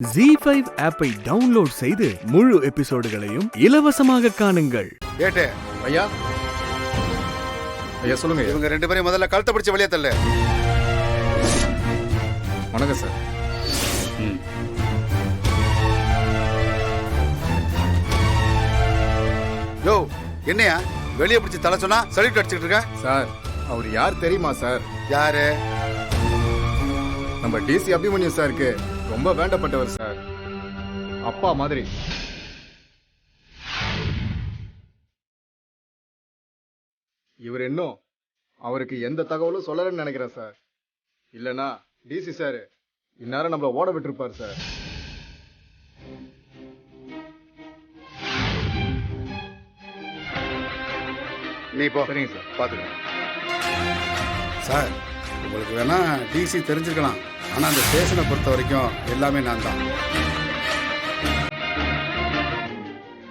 ZEE5 ஆப்பை download செய்து முழு எபிசோடுகளையும் இலவசமாக காணுங்கள். ஏட்டே ஐயா ஐயா சொல்லுங்க. இவங்க ரெண்டு பேரும் முதல்ல கழுத்தை பிடிச்சு வெளியே தள்ளு. வணக்கம் சார். யோ என்னையா வெளியே பிடிச்சு தலை சொன்னா சல்யூட் அடிச்சுட்டு இருக்க? சார் அவர் யார் தெரியுமா சார்? யாரு? நம்ம டிசி அபிமன்யு சாருக்கு ரொம்ப வேண்டப்பட்டவர் சார். அப்பா மாதிரி. இவர் இன்னும் அவருக்கு எந்த தகவலும் சொல்லலன்னு நினைக்கிறேன் சார். இல்லனா டிசி சார் இந்நேரம் நம்மள ஓட விட்டுருப்பார் சார். நீ போ. சரிங்க சார், பாத்துக்கிறேன். சார் உங்களுக்கு வேணா டிசி தெரிஞ்சிருக்கலாம், ஆனா அந்த ஸ்டேஷனை பொறுத்த வரைக்கும் எல்லாமே நான் தான்.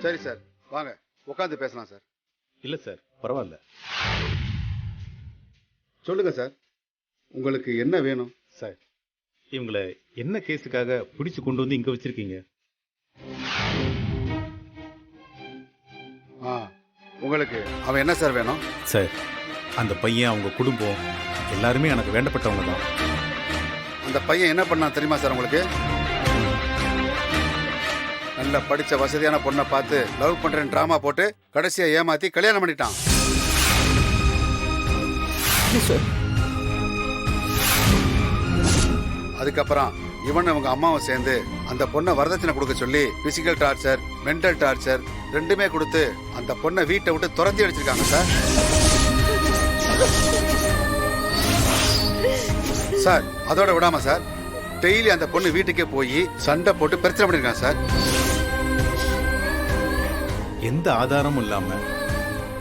சரி சார், வாங்க உட்காந்து பேசலாம் சார். இல்ல சார், பரவாயில்ல. சொல்லுங்க சார், உங்களுக்கு என்ன வேணும்? சார், இவங்களை என்ன கேஸுக்காக பிடிச்சு கொண்டு வந்து இங்க வச்சிருக்கீங்க? உங்களுக்கு அவன் என்ன சார் வேணும்? சார், அந்த பையன், அவங்க குடும்பம் எல்லாருமே எனக்கு வேண்டப்பட்டவங்க தான். அந்த பையன் என்ன பண்ணா தெரியுமா சார் உங்களுக்கு? நல்ல படிச்ச வசதியான பொண்ணை பார்த்து லவ் பண்றேன்னு டிராமா போட்டு கடைசியா ஏமாத்தி கல்யாணம் பண்ணிட்டான். அதுக்கப்புறம் இவன் அவங்க அம்மாவும் சேர்ந்து அந்த பொண்ணை வரதட்சணை கொடுக்க சொல்லி பிசிக்கல் டார்ச்சர், மென்டல் டார்ச்சர் ரெண்டுமே கொடுத்து அந்த பொண்ணை வீட்டை விட்டு துரத்தி அடிச்சிருக்காங்க சார். சார் அதோட விடாம சார், டெய்லி அந்த பொண்ணு வீட்டுக்கே போய் சண்டை போட்டு பிரச்சனை பண்ணிருக்காங்க சார். எந்த ஆதாரமும் இல்லாம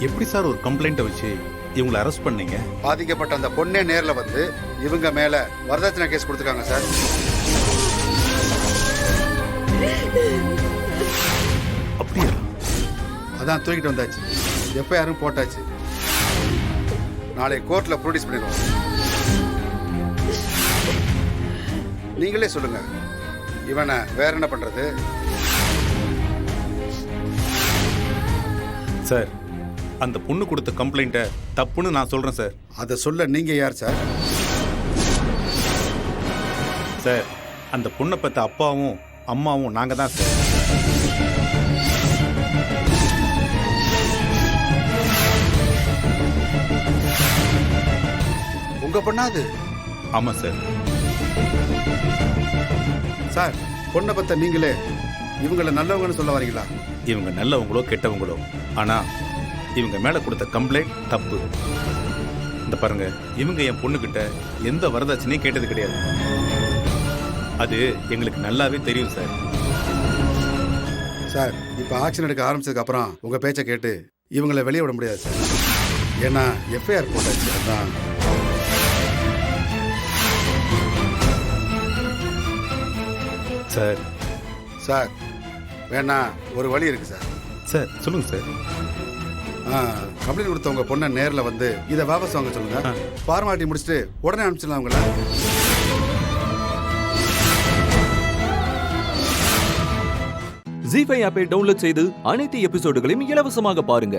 எப்படி சார் ஒரு கம்ப்ளைண்ட்டை வச்சு இவங்களை அரெஸ்ட் பண்ணீங்க? பாதிக்கப்பட்ட அந்த பொண்ணே நேர்ல வந்து இவங்க மேல வரதட்சணை கேஸ் கொடுத்துருக்காங்க சார். அப்படியா? அதான் தூக்கிட்டு வந்தாச்சு, எஃப்ஐஆரும் போட்டாச்சு. நாளை கோர்ட்ல ப்ரொடியூஸ் பண்ணிடுவோம். நீங்களே சொல்லுங்க, இவனை வேற என்ன பண்றது? சார், அந்த பொண்ணு கொடுத்த கம்ப்ளைண்ட்டை தப்புன்னு நான் சொல்றேன் சார். அதை சொல்ல நீங்க யார் சார்? சார், அந்த பொண்ணை பத்த அப்பாவும் அம்மாவும் நாங்க தான் சார். உங்க பொண்ணாது? ஆமா சார். சார், பொண்ணை பத்த நீங்களே இவங்களை நல்லவங்கன்னு சொல்ல வரீங்களா? இவங்க நல்லவங்களோ கெட்டவங்களோ, ஆனா இவங்க மேல கொடுத்த கம்ப்ளைண்ட் தப்பு. இந்த பாருங்க, இவங்க என் பொண்ணுகிட்ட எந்த வரதட்சணையும் கேட்டது கிடையாது. அது எங்களுக்கு நல்லாவே தெரியும் சார். சார், இப்ப ஆக்ஷன் எடுக்க ஆரம்பிச்சதுக்கு அப்புறம் உங்க பேச்சை கேட்டு இவங்களை வெளியே விட முடியாது சார். ஏன்னா எஃப்ஐஆர் போட்டாச்சு. அதான் சார். சார் வேணா ஒரு வழி இருக்கு சார். சார் சொல்லுங்க சார். கம்ப்ளைண்ட் கொடுத்த உங்க பொண்ணை நேர்ல வந்து இதை வாபஸ் வாங்க சொல்லுங்க. ஃபார்மாலிட்டி முடிச்சுட்டு உடனே அனுப்பிச்சிடலாம் உங்களை. ZEE5 ஆப்பை டவுன்லோட் செய்து அனைத்து எபிசோடுகளையும் இலவசமாக பாருங்க.